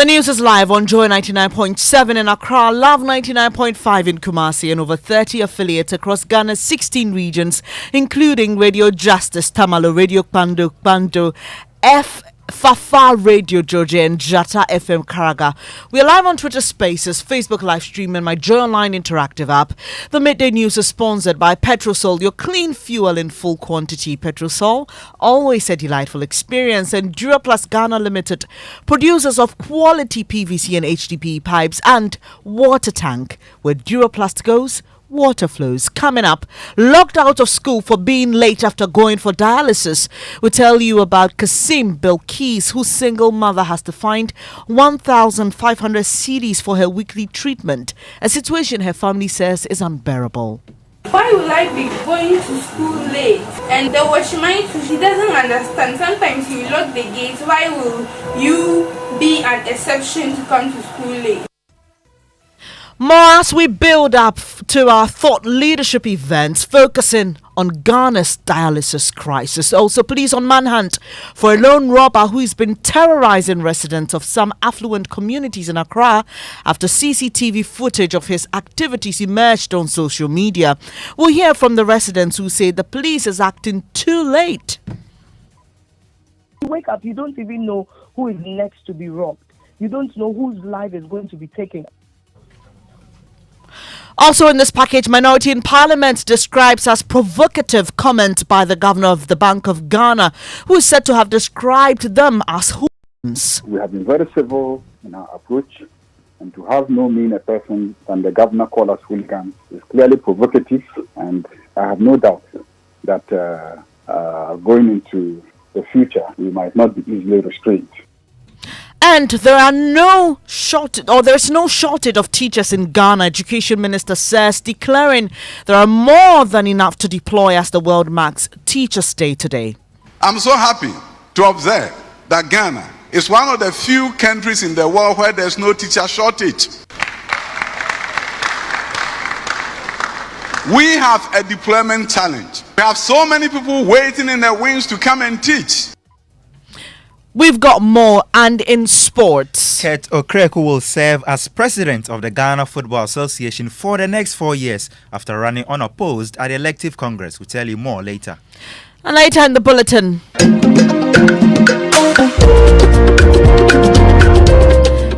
The news is live on Joy 99.7 in Accra, Love 99.5 in Kumasi, and over 30 affiliates across Ghana's 16 regions, including Radio Justice, Tamale, Radio Kpando, Fafa Radio Georgia, and Jata FM Karaga. We are live on Twitter Spaces, Facebook live stream, and my Joy Online interactive app. The Midday News is sponsored by Petrosol, your clean fuel in full quantity. Petrosol, always a delightful experience, and Duraplast Ghana Limited, producers of quality PVC and HDPE pipes and water tank. Where Duraplast goes, water flows. Coming up, locked out of school for being late after going for dialysis. We'll tell you about Kasim Bilkis, whose single mother has to find 1,500 cedis for her weekly treatment, a situation her family says is unbearable. Why will I be going to school late? And the watchman, she doesn't understand. Sometimes you lock the gates. Why will you be an exception to come to school late? More as we build up to our thought leadership events focusing on Ghana's dialysis crisis. Also, police on manhunt for a lone robber who has been terrorizing residents of some affluent communities in Accra after CCTV footage of his activities emerged on social media. We'll hear from the residents who say the police is acting too late. You wake up, you don't even know who is next to be robbed. You don't know whose life is going to be taken. Also in this package, Minority in Parliament describes as provocative comment by the Governor of the Bank of Ghana, who is said to have described them as hooligans. We have been very civil in our approach, and to have no meaner person than the Governor call us hooligans is clearly provocative, and I have no doubt that going into the future, we might not be easily restrained. And there's no shortage of teachers in Ghana, Education Minister says, declaring there are more than enough to deploy as the world marks Teachers' Day today. I'm so happy to observe that Ghana is one of the few countries in the world where there's no teacher shortage. We have a deployment challenge. We have so many people waiting in the wings to come and teach. We've got more, and in sports, Kurt Okreku will serve as president of the Ghana Football Association for the next 4 years after running unopposed at the elective congress. We'll tell you more later. And later in the bulletin,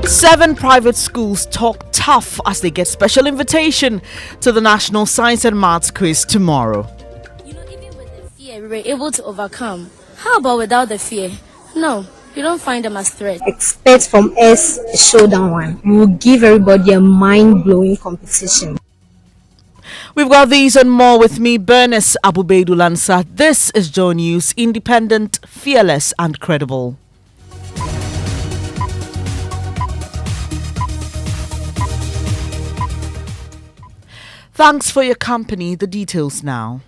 7 private schools talk tough as they get special invitation to the National Science and Maths Quiz tomorrow. You know, even with the fear, we were able to overcome. How about without the fear? No, you don't find them as threats. Expect from us a showdown one. We will give everybody a mind-blowing competition. We've got these and more with me, Bernice, Abu-Baidoo, Lansah. This is Joy News, independent, fearless and credible. Thanks for your company. The details now.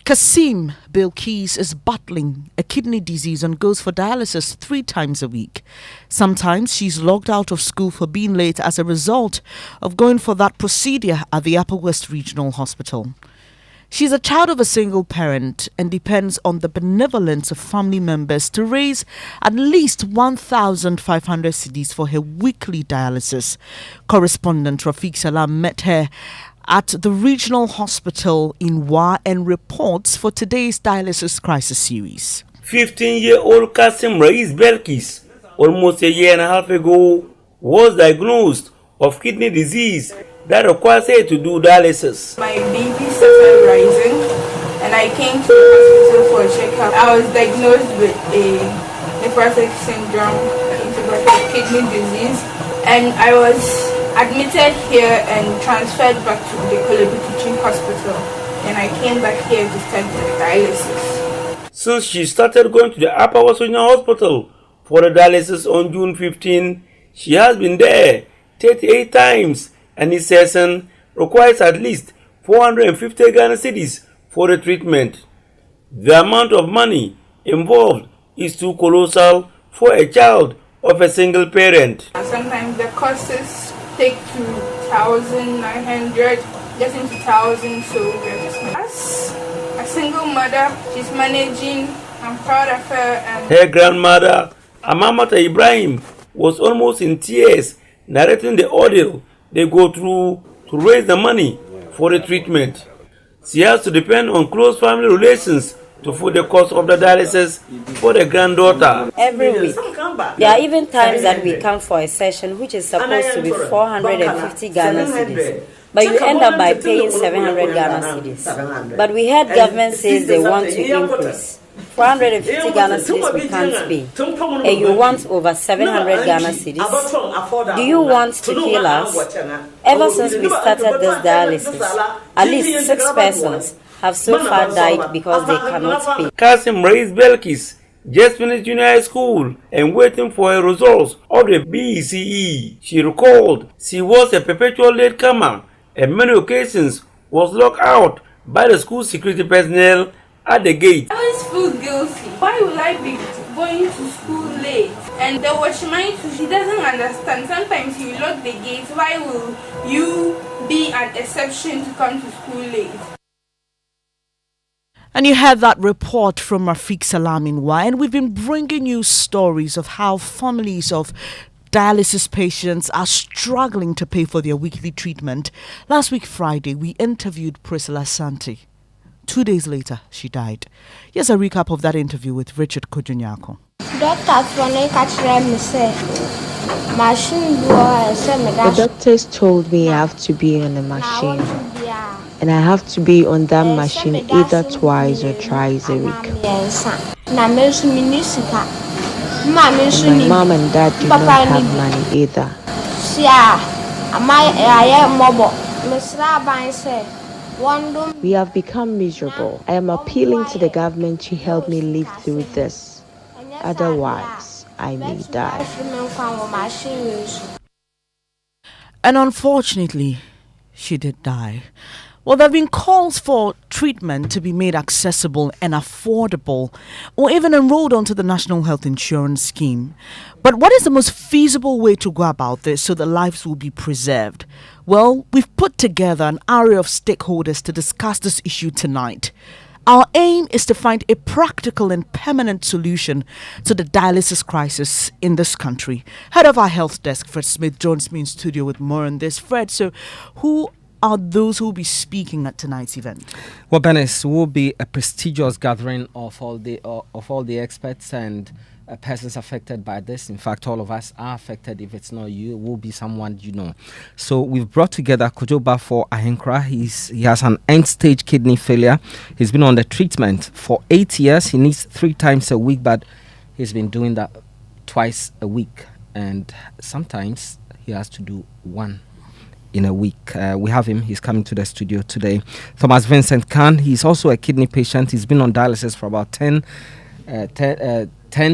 Kasim Bilkis is battling a kidney disease and goes for dialysis 3 times a week. Sometimes she's locked out of school for being late as a result of going for that procedure at the Upper West Regional Hospital. She's a child of a single parent and depends on the benevolence of family members to raise at least 1,500 cedis for her weekly dialysis. Correspondent Rafiq Salam met her at the regional hospital in Wa and reports for today's dialysis crisis series. 15-year-old Kasim Rais Belkis, almost a year and a half ago, was diagnosed of kidney disease that requires her to do dialysis. My BP started rising and I came to the hospital for a checkup. I was diagnosed with a nephrotic syndrome, intrahepatic kidney disease, and I was admitted here and transferred back to the Kolebu Teaching Hospital, and I came back here to start the dialysis. Since she started going to the Upper West Regional Hospital for the dialysis on June 15, she has been there 38 times, and this session requires at least 450 Ghana cedis for the treatment. The amount of money involved is too colossal for a child of a single parent. Sometimes the costs take to 1,900, just into 1,000, so we're just as a single mother, she's managing. I'm proud of her. And her grandmother, Amamata Ibrahim, was almost in tears, narrating the ordeal they go through to raise the money for the treatment. She has to depend on close family relations to foot the cost of the dialysis for the granddaughter. Every week. There are even times that we come for a session which is supposed to be 450 Ghana cedis. But you end up by paying 700 Ghana cedis. But we heard government says they want to increase. 450 Ghana cedis we can't pay. And you want over 700 Ghana cedis. Do you want to kill us? Ever since we started this dialysis, at least 6 persons have so far died because they cannot pay. Kasim Reis Belkis just finished junior high school and waiting for her results of the BCE. She recalled she was a perpetual latecomer and many occasions was locked out by the school security personnel at the gate. I always feel guilty. Why would I be going to school late? And the watchman, she doesn't understand. Sometimes you lock the gate. Why will you be an exception to come to school late? And you had that report from Rafiq Salaminwa, and we've been bringing you stories of how families of dialysis patients are struggling to pay for their weekly treatment. Last week, Friday, we interviewed Priscilla Santi. 2 days later, she died. Here's a recap of that interview with Richard Kojunyako. The doctors told me I have to be on the machine. And I have to be on that machine either twice or thrice a week. And my mom and dad do not have money either. We have become miserable. I am appealing to the government to help me live through this. Otherwise, I may die. And unfortunately, she did die. Well, there have been calls for treatment to be made accessible and affordable, or even enrolled onto the National Health Insurance Scheme. But what is the most feasible way to go about this so that lives will be preserved? Well, we've put together an array of stakeholders to discuss this issue tonight. Our aim is to find a practical and permanent solution to the dialysis crisis in this country. Head of our health desk, Fred Smith, joins me in studio with more on this. Fred, so who are those who will be speaking at tonight's event? Well, Bernice, will be a prestigious gathering of all the experts and persons affected by this. In fact, all of us are affected. If it's not you, it will be someone you know. So we've brought together Kojoba for Ahenkra. He has an end-stage kidney failure. He's been on the treatment for 8 years. He needs 3 times a week, but he's been doing that twice a week. And sometimes he has to do 1 in a week. We have him. He's coming to the studio today. Thomas Vincent Khan. He's also a kidney patient. He's been on dialysis for about 10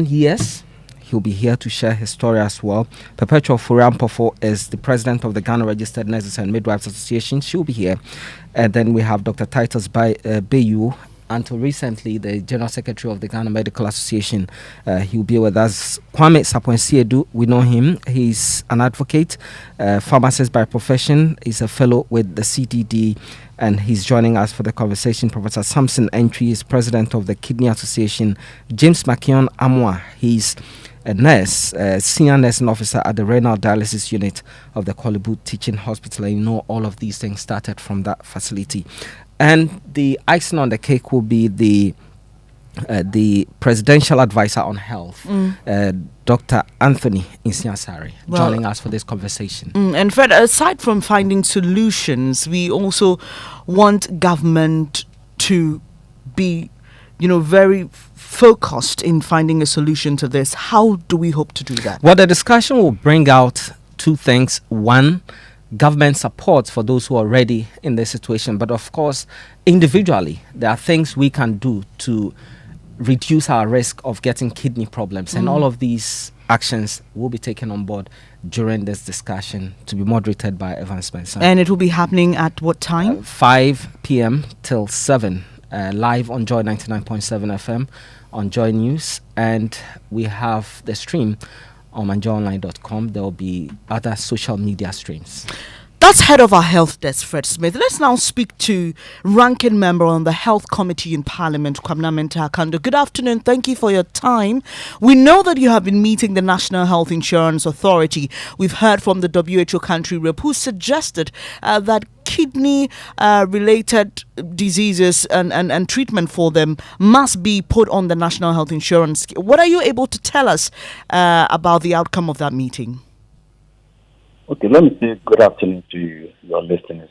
years. He'll be here to share his story as well. Perpetual Furiampofo is the president of the Ghana Registered Nurses and Midwives Association. She'll be here. And then we have Dr. Titus Bayu, until recently the General Secretary of the Ghana Medical Association. He'll be with us. Kwame Saponsiedu, we know him. He's an advocate, pharmacist by profession. He's a fellow with the CDD, and he's joining us for the conversation. Professor Samson Entry is president of the Kidney Association. James Makion Amwa, he's a nurse, senior nursing officer at the renal dialysis unit of the Kolibu Teaching Hospital. And you know all of these things started from that facility. And the icing on the cake will be the presidential advisor on health, Dr. Anthony Insiansari, joining us for this conversation. And Fred, aside from finding solutions, we also want government to be, very focused in finding a solution to this. How do we hope to do that? Well, the discussion will bring out 2 things. 1, government support for those who are already in this situation. But of course, individually, there are things we can do to reduce our risk of getting kidney problems. And all of these actions will be taken on board during this discussion, to be moderated by Evan Spencer. And it will be happening at what time? 5 p.m. till 7, live on Joy 99.7 FM, on Joy News. And we have the stream on manjoonline.com. There will be other social media streams. That's head of our health desk, Fred Smith. Let's now speak to ranking member on the health committee in Parliament, Kwabena Mensah Akando. Good afternoon. Thank you for your time. We know that you have been meeting the National Health Insurance Authority. We've heard from the WHO country rep who suggested that kidney-related diseases and treatment for them must be put on the National Health Insurance. What are you able to tell us about the outcome of that meeting? Okay, let me say good afternoon to your listeners.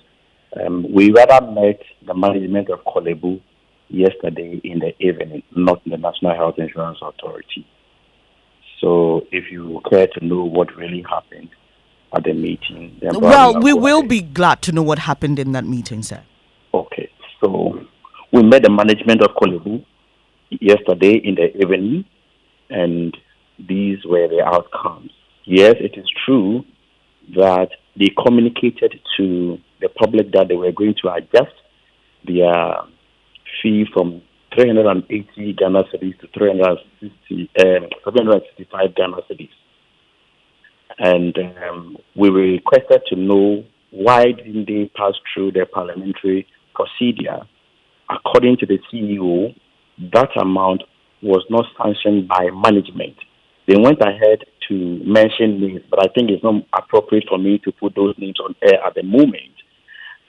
We rather met the management of Korle-Bu yesterday in the evening, not the National Health Insurance Authority. So if you care to know what really happened at the meeting, then well, we will be glad to know what happened in that meeting, sir. Okay, so we met the management of Korle-Bu yesterday in the evening, and these were the outcomes. Yes, it is true that they communicated to the public that they were going to adjust their fee from 380 Ghana cedis to 765 Ghana cedis. And we were requested to know why didn't they pass through the parliamentary procedure. According to the CEO, that amount was not sanctioned by management. They went ahead to mention names, but I think it's not appropriate for me to put those names on air at the moment.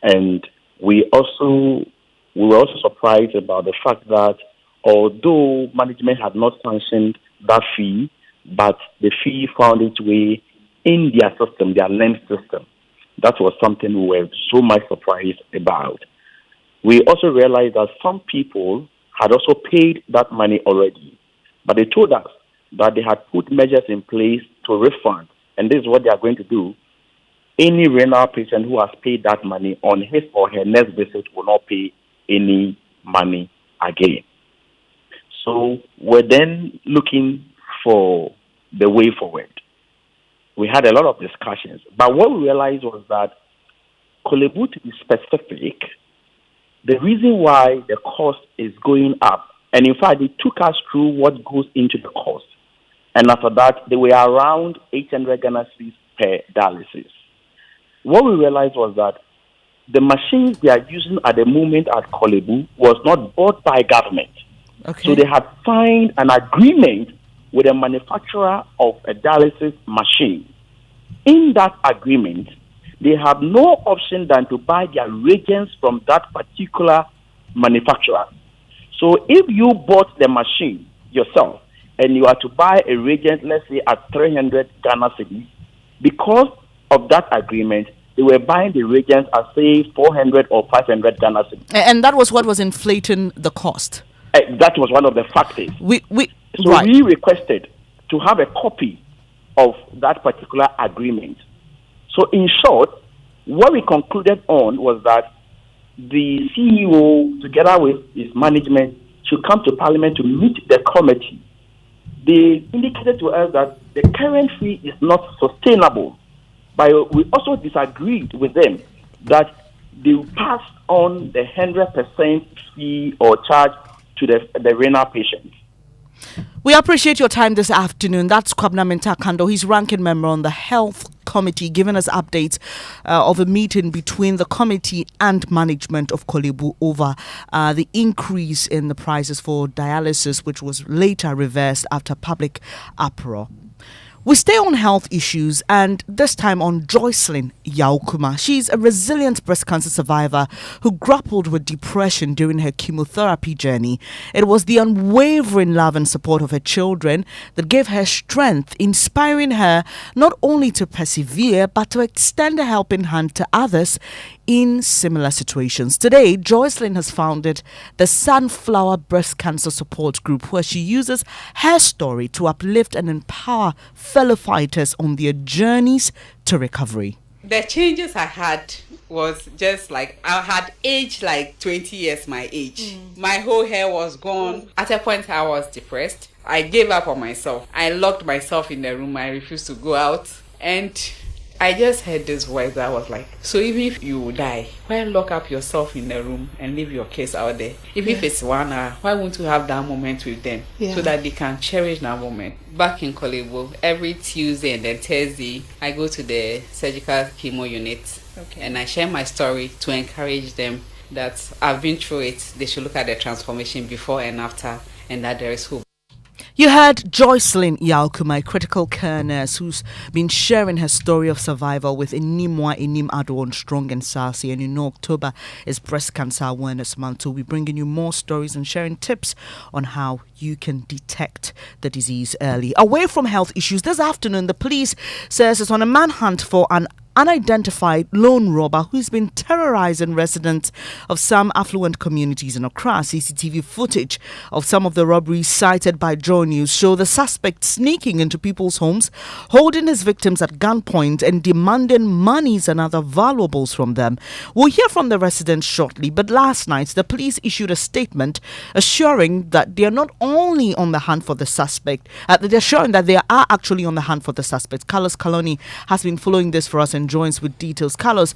And we were also surprised about the fact that although management had not sanctioned that fee, but the fee found its way in their system, their LEM system. That was something we were so much surprised about. We also realized that some people had also paid that money already, but they told us that they had put measures in place to refund, and this is what they are going to do. Any renal patient who has paid that money on his or her next visit will not pay any money again. So we're then looking for the way forward. We had a lot of discussions, but what we realized was that Korle-Bu, to be specific, the reason why the cost is going up, and in fact, they took us through what goes into the cost. And after that, they were around 800 Ghana cedis per dialysis. What we realized was that the machines they are using at the moment at Korle-Bu was not bought by government. Okay. So they had signed an agreement with a manufacturer of a dialysis machine. In that agreement, they have no option than to buy their reagents from that particular manufacturer. So if you bought the machine yourself, and you are to buy a reagent, let's say at 300 Ghana cedis, because of that agreement, they were buying the reagents at say 400 or 500 Ghana cedis. And that was what was inflating the cost. That was one of the factors. We requested to have a copy of that particular agreement. So in short, what we concluded on was that the CEO, together with his management, should come to Parliament to meet the committee. They indicated to us that the current fee is not sustainable, but we also disagreed with them that they passed on the 100% fee or charge to the renal patients. We appreciate your time this afternoon. That's Kwabena Mensah Akando. He's ranking member on the Health Committee, giving us updates of a meeting between the committee and management of Korle-Bu over the increase in the prices for dialysis, which was later reversed after public uproar. We stay on health issues, and this time on Joycelyn Yaukuma. She's a resilient breast cancer survivor who grappled with depression during her chemotherapy journey. It was the unwavering love and support of her children that gave her strength, inspiring her not only to persevere but to extend a helping hand to others in similar situations. Today, Joycelyn has founded the Sunflower Breast Cancer Support Group, where she uses her story to uplift and empower fellow fighters on their journeys to recovery. The changes I had was just like I had aged like 20 years my age. My whole hair was gone. At a point I was depressed. I gave up on myself. I locked myself in the room. I refused to go out. And I just heard this voice that was like, so even if you die, why lock up yourself in the room and leave your kids out there? If it's 1 hour, why won't you have that moment with them so that they can cherish that moment? Back in Korle-Bu, every Tuesday and then Thursday, I go to the surgical chemo unit Okay. And I share my story to encourage them that I've been through it. They should look at the transformation before and after, and that there is hope. You heard Joycelyn Yaukuma, a critical care nurse who's been sharing her story of survival with Inimwa Inim Adon Strong and Sassy. And you know, October is Breast Cancer Awareness Month, so we're bringing you more stories and sharing tips on how you can detect the disease early. Away from health issues, this afternoon, the police says it's on a manhunt for an unidentified lone robber who's been terrorizing residents of some affluent communities in Accra. CCTV footage of some of the robberies cited by Joy News show the suspect sneaking into people's homes, holding his victims at gunpoint and demanding monies and other valuables from them. We'll hear from the residents shortly, but last night the police issued a statement assuring that they are not only on the hunt for the suspect, they're assuring that they are actually on the hunt for the suspect. Carlos Kaloni has been following this for us and joins with details. Carlos,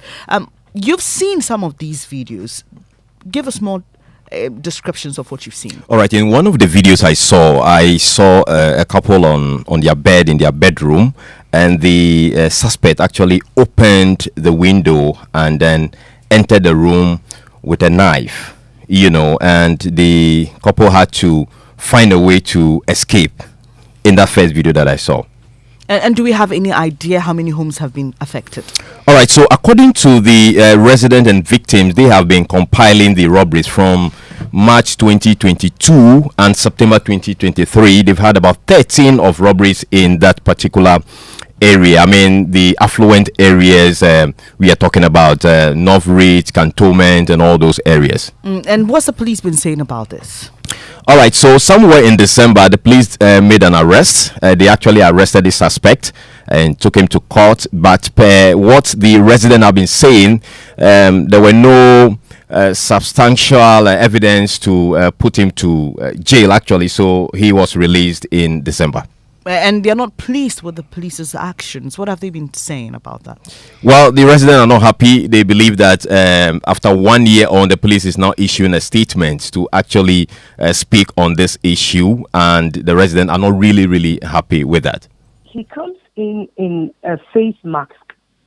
you've seen some of these videos. Give us more descriptions of what you've seen. All right. In one of the videos I saw a couple on their bed in their bedroom, and the suspect actually opened the window and then entered the room with a knife, and the couple had to find a way to escape in that first video that I saw. And do we have any idea how many homes have been affected? All right. So according to the resident and victims, they have been compiling the robberies from March 2022 and September 2023. They've had about 13 of robberies in that particular area. I mean, the affluent areas we are talking about, North Ridge, Cantonment, and all those areas. And what's the police been saying about this? All right, so somewhere in December, the police made an arrest. They actually arrested the suspect and took him to court. But per what the resident have been saying, there were no substantial evidence to put him to jail, actually. So he was released in December. And they're not pleased with the police's actions. What have they been saying about that? Well, the residents are not happy. They believe that after 1 year on, the police is now issuing a statement to actually speak on this issue, and the residents are not really happy with that. He comes in a face mask,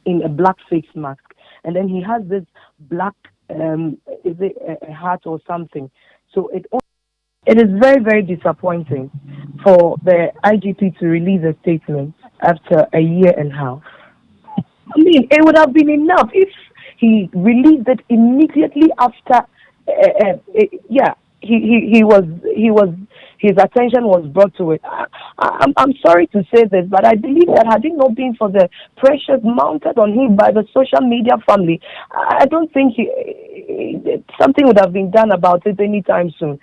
in a black face mask, and then he has this black, is it a hat or something? So it is very, very disappointing for the IGP to release a statement after a year and a half. I mean, it would have been enough if he released it immediately after. His attention was brought to it. I'm sorry to say this, but I believe that had it not been for the pressures mounted on him by the social media family, I don't think something would have been done about it anytime soon.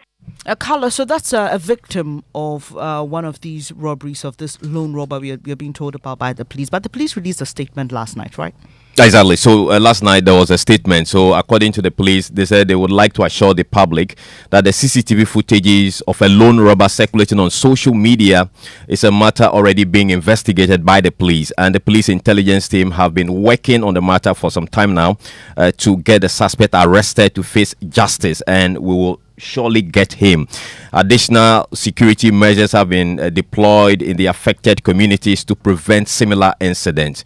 Carla, so that's a victim of one of these robberies, of this lone robber we are being told about by the police. But the police released a statement last night, right? Exactly. So last night there was a statement. So according to the police, they said they would like to assure the public that the CCTV footages of a lone robber circulating on social media is a matter already being investigated by the police. And the police intelligence team have been working on the matter for some time now to get the suspect arrested to face justice. And we will surely get him. Additional security measures have been deployed in the affected communities to prevent similar incidents.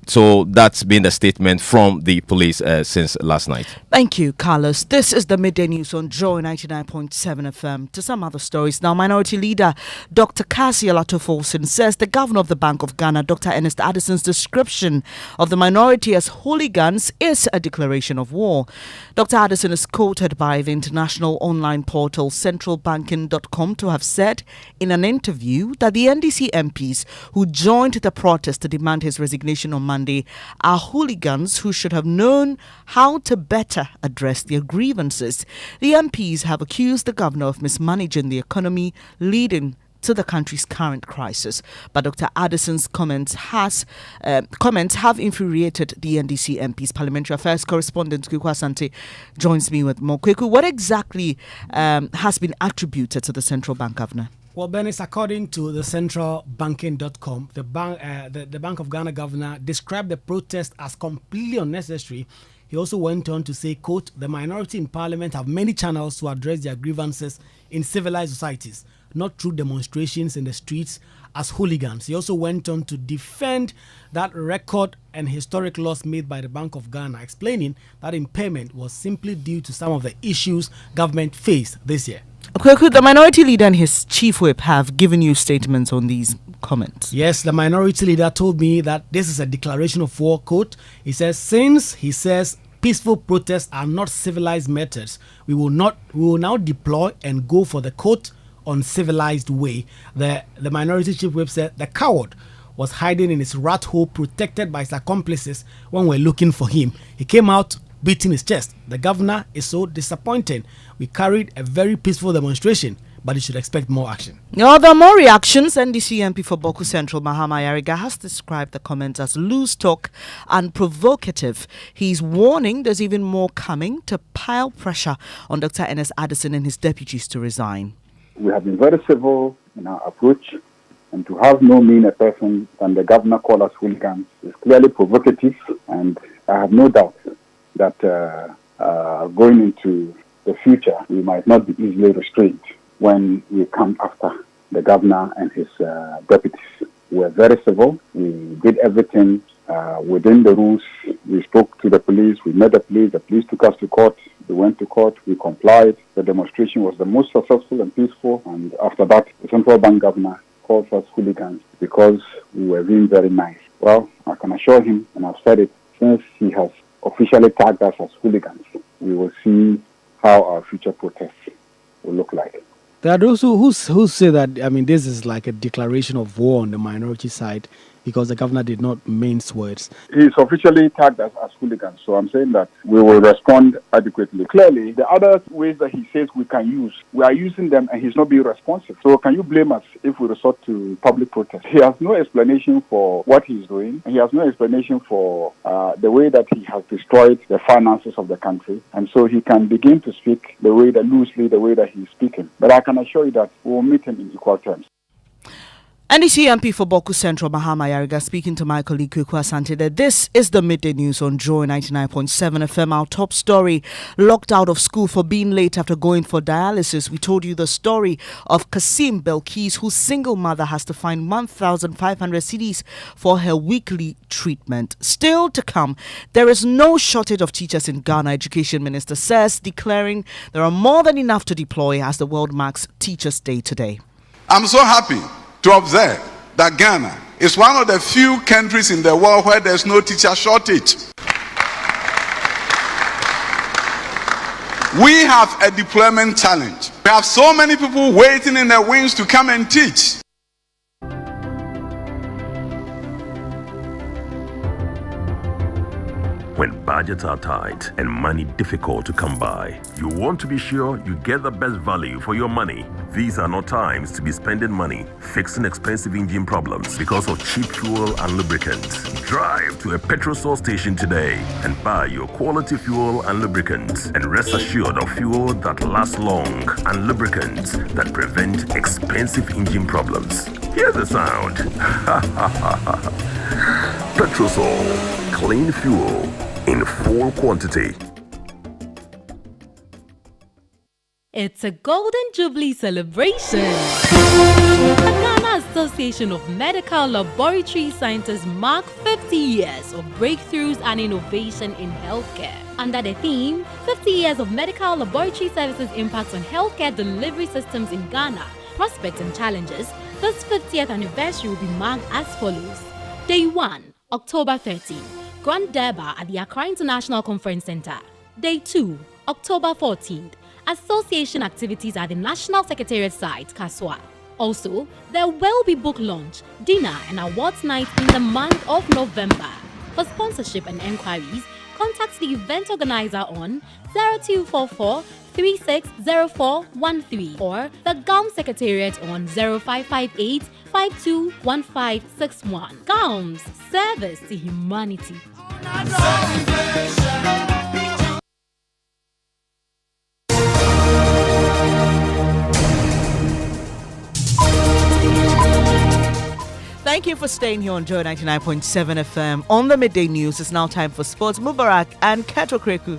So that's been the statement from the police since last night. Thank you, Carlos. This is the Midday News on Joy 99.7 FM. To some other stories now, Minority Leader Dr. Cassie Alatofosin says the Governor of the Bank of Ghana, Dr. Ernest Addison's description of the minority as hooligans is a declaration of war. Dr. Addison is quoted by the international online portal centralbanking.com to have said in an interview that the NDC MPs who joined the protest to demand his resignation on Monday are hooligans who should have known how to better address their grievances. The MPs have accused the governor of mismanaging the economy, leading to the country's current crisis. But Dr. Addison's comments have infuriated the NDC MPs. Parliamentary Affairs correspondent Kweku Asante joins me with more. Kweku, what exactly has been attributed to the central bank governor? Well, Bernice, according to the centralbanking.com, the Bank of Ghana governor described the protest as completely unnecessary. He also went on to say, quote, the minority in parliament have many channels to address their grievances in civilized societies. not through demonstrations in the streets as hooligans. He also went on to defend that record and historic loss made by the Bank of Ghana, explaining that impairment was simply due to some of the issues government faced this year. Could the minority leader and his chief whip have given you statements on these comments? Yes, the minority leader told me that this is a declaration of war, quote. He says, peaceful protests are not civilized methods. We will now deploy and go for the quote uncivilized way. The minority chief whip said the coward was hiding in his rat hole protected by his accomplices when we're looking for him. He came out beating his chest. The governor is so disappointed. We carried a very peaceful demonstration, but you should expect more action. Now, there are more reactions. NDC MP for Boku Central, Mahama Yariga, has described the comments as loose talk and provocative. He's warning there's even more coming to pile pressure on Dr. Ernest Addison and his deputies to resign. We have been very civil in our approach, and to have no meaner person than the governor call us hooligans is clearly provocative, and I have no doubt that going into the future, we might not be easily restrained when we come after the governor and his deputies. We were very civil. We did everything within the rules. We spoke to the police. We met the police. The police took us to court. We went to court. We complied. The demonstration was the most successful and peaceful. And after that, the central bank governor called us hooligans because we were being very nice. Well, I can assure him, and I've said it, since he has officially tagged us as hooligans, we will see how our future protests will look like. There are those who say that, this is like a declaration of war on the minority side because the governor did not mince words. He's officially tagged us as hooligans, so I'm saying that we will respond adequately. Clearly, the other ways that he says we can use, we are using them and he's not being responsive. So can you blame us if we resort to public protest? He has no explanation for what he's doing. He has no explanation for the way that he has destroyed the finances of the country. And so he can begin to speak loosely, the way that he's speaking. But I can assure you that we will meet him in equal terms. NDC MP for Boku Central, Mahama Yariga, speaking to my colleague Kweku Asante, that this is the Midday News on Joy 99.7 FM. Our top story, locked out of school for being late after going for dialysis. We told you the story of Kasim Belkis, whose single mother has to find 1,500 cedis for her weekly treatment. Still to come, there is no shortage of teachers in Ghana, Education Minister says, declaring there are more than enough to deploy as the world marks Teachers' Day today. I'm so happy to observe that Ghana is one of the few countries in the world where there's no teacher shortage. We have a deployment challenge. We have so many people waiting in the wings to come and teach. When budgets are tight and money difficult to come by, you want to be sure you get the best value for your money. These are not times to be spending money fixing expensive engine problems because of cheap fuel and lubricants. Drive to a petrol source station today and buy your quality fuel and lubricants, and rest assured of fuel that lasts long and lubricants that prevent expensive engine problems. Hear the sound. Petrosol, clean fuel in full quantity. It's a Golden Jubilee celebration. The Ghana Association of Medical Laboratory Scientists mark 50 years of breakthroughs and innovation in healthcare. Under the theme, 50 years of medical laboratory services impact on healthcare delivery systems in Ghana, prospects and challenges, this 50th anniversary will be marked as follows. Day 1, October 13, Grand Durbar at the Accra International Conference Center. Day 2, October 14th, Association activities at the National Secretariat site, Kaswa. Also, there will be book launch, dinner and awards night in the month of November. For sponsorship and enquiries, contact the event organizer on 0244 360413 or the GALM Secretariat on 0558 521561. GALM's Service to Humanity. Thank you for staying here on Joy 99.7 FM. On the Midday News, it's now time for sports. Mubarak and Keto Kreku.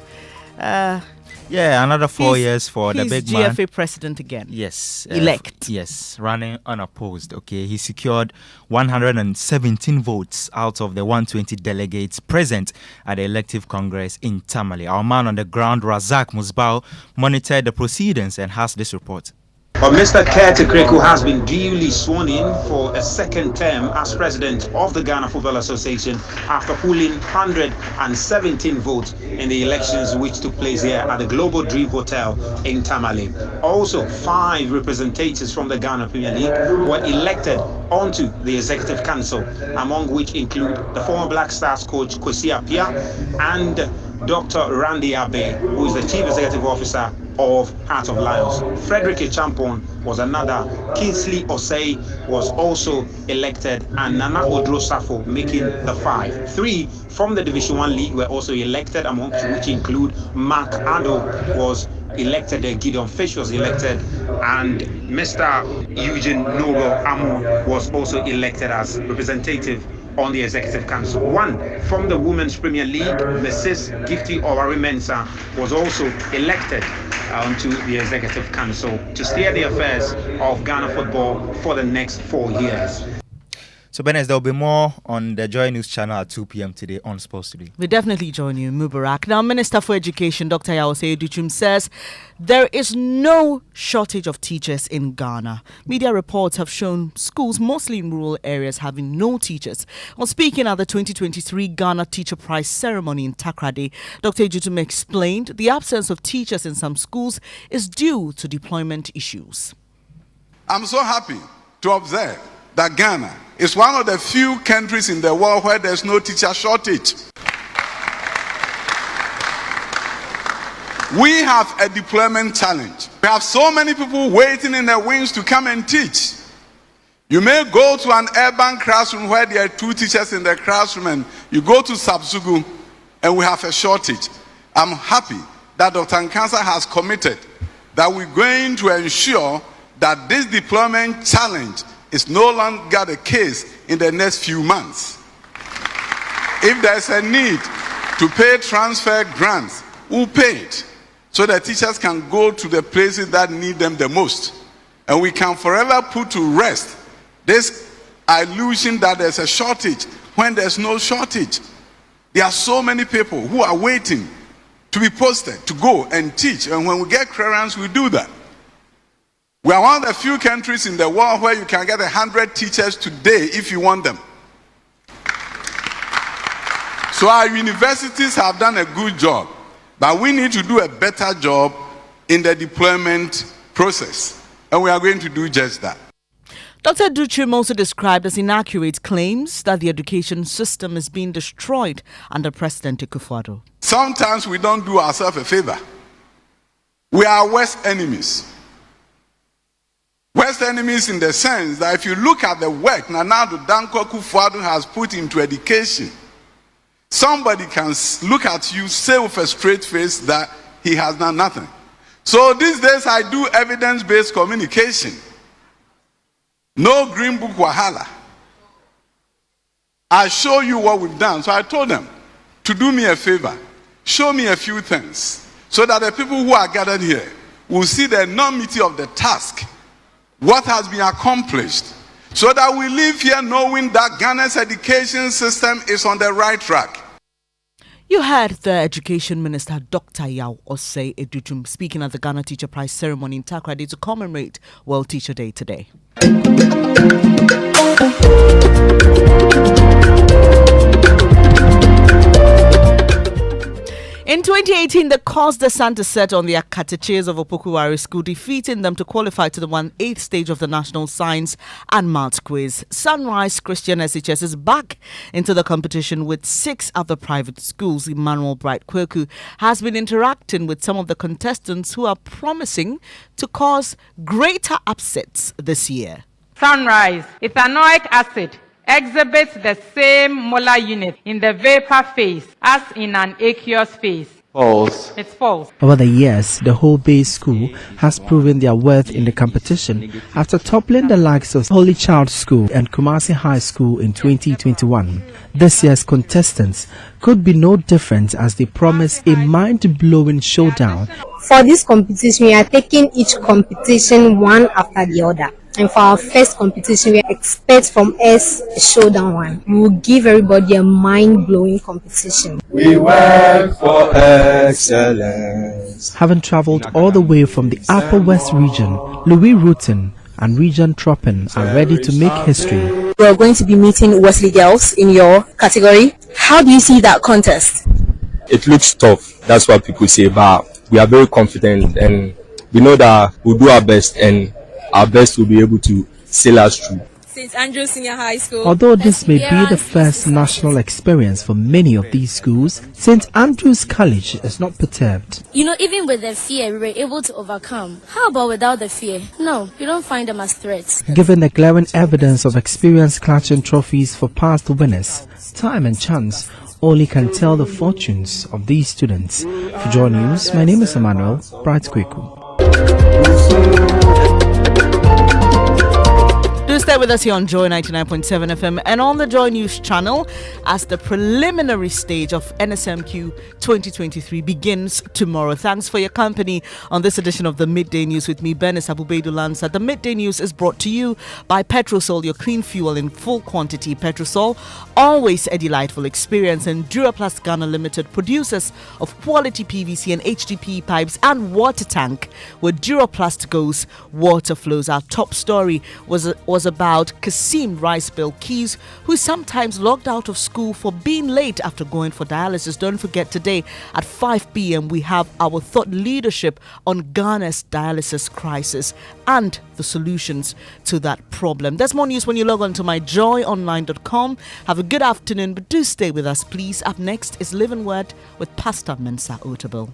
Yeah, another 4 years for the big man. He's GFA president again. Yes. Elect. Yes, running unopposed. Okay, he secured 117 votes out of the 120 delegates present at the elective congress in Tamale. Our man on the ground, Razak Musbao, monitored the proceedings and has this report. Mr. Kete Kreku has been duly sworn in for a second term as president of the Ghana Football Association after pulling 117 votes in the elections which took place here at the Global Dream Hotel in Tamale. Also, 5 representatives from the Ghana Premier League were elected onto the Executive Council, among which include the former Black Stars coach Kwesi Appiah and Dr. Randy Abe, who is the Chief Executive Officer of Heart of Lions. Frederick Echampon was another. Kingsley Osei was also elected, and Nana Odro Safo making the 5. 3 from the Division 1 League were also elected, among which include Mark Addo was elected, Gideon Fish was elected, and Mr. Eugene Noble Amo was also elected as representative on the Executive Council. 1 from the Women's Premier League, Mrs. Gifty Owari Mensah, was also elected onto the Executive Council to steer the affairs of Ghana football for the next 4 years. So, Bernice, there will be more on the Joy News channel at 2 p.m. today on Sports Today. We definitely join you, Mubarak. Now, Minister for Education, Dr. Yaosei Duchum, says there is no shortage of teachers in Ghana. Media reports have shown schools, mostly in rural areas, having no teachers. While speaking at the 2023 Ghana Teacher Prize ceremony in Takoradi, Dr. Duchum explained the absence of teachers in some schools is due to deployment issues. I'm so happy to observe that Ghana is one of the few countries in the world where there's no teacher shortage. We have a deployment challenge. We have so many people waiting in the wings to come and teach. You may go to an urban classroom where there are 2 teachers in the classroom, and you go to Sabsugu and we have a shortage. I'm happy that Dr. Nkansa has committed that we're going to ensure that this deployment challenge is no longer the case in the next few months. If there's a need to pay transfer grants, we'll pay it so that teachers can go to the places that need them the most. And we can forever put to rest this illusion that there's a shortage when there's no shortage. There are so many people who are waiting to be posted to go and teach, and when we get clearance, we do that. We are one of the few countries in the world where you can get 100 teachers today if you want them. So our universities have done a good job, but we need to do a better job in the deployment process, and we are going to do just that. Dr. Duchum also described as inaccurate claims that the education system is being destroyed under President Akufo-Addo. Sometimes we don't do ourselves a favor. We are worst enemies. Worst enemies in the sense that if you look at the work Nana Danko Akufo-Addo has put into education, somebody can look at you, say with a straight face that he has done nothing. So these days I do evidence-based communication. No green book wahala. I show you what we've done. So I told them to do me a favor, show me a few things, so that the people who are gathered here will see the enormity of the task, what has been accomplished, so that we live here knowing that Ghana's education system is on the right track. You heard the Education Minister, Dr. Yaosei Duchum, speaking at the Ghana Teacher Prize ceremony in Takoradi to commemorate World Teacher Day today. In 2018, the course the Santa set on the Akateches of Opokuwari School, defeating them to qualify to the 1/8 stage of the National Science and Maths Quiz. Sunrise Christian SHS is back into the competition with 6 other private schools. Emmanuel Bright Kweku has been interacting with some of the contestants who are promising to cause greater upsets this year. Sunrise, ethanoic acid, exhibits the same molar unit in the vapor phase as in an aqueous phase. False. It's false. Over the years, the whole base school has proven their worth in the competition after toppling the likes of Holy Child School and Kumasi High School in 2021. This year's contestants could be no different as they promise a mind-blowing showdown. For this competition, we are taking each competition one after the other. And for our first competition, we expect from us a showdown one. We will give everybody a mind-blowing competition. We work for excellence. Having traveled all the way from the Upper West region, Louis Rutten and Region Troppen are ready to make history. We are going to be meeting Wesley girls in your category. How do you see that contest? It looks tough. That's what people say, but we are very confident and we know that we'll do our best and our best will be able to sail us through. St. Andrews Senior High School. Although this may be the first national experience for many of these schools, St. Andrews College is not perturbed. You know, even with the fear, we were able to overcome. How about without the fear? No, we don't find them as threats. Given the glaring evidence of experience clutching trophies for past winners, time and chance only can tell the fortunes of these students. For Joy News, my name is Emmanuel Bright Kweku. Do stay with us here on Joy 99.7 FM and on the Joy News channel as the preliminary stage of NSMQ 2023 begins tomorrow. Thanks for your company on this edition of the Midday News with me, Bernice, Abu-Baidoo, Lansah. The Midday News is brought to you by Petrosol, your clean fuel in full quantity. Petrosol, always a delightful experience, and Duraplast Ghana Limited, producers of quality PVC and HDPE pipes and water tank. Where Duraplast goes, water flows. Our top story was about Kasim Ricebill Keys, who is sometimes logged out of school for being late after going for dialysis. Don't forget, today at 5 p.m. we have our thought leadership on Ghana's dialysis crisis and the solutions to that problem. There's more news when you log on to myjoyonline.com. Have a good afternoon, but do stay with us, please. Up next is Living Word with Pastor Mensa Otabil.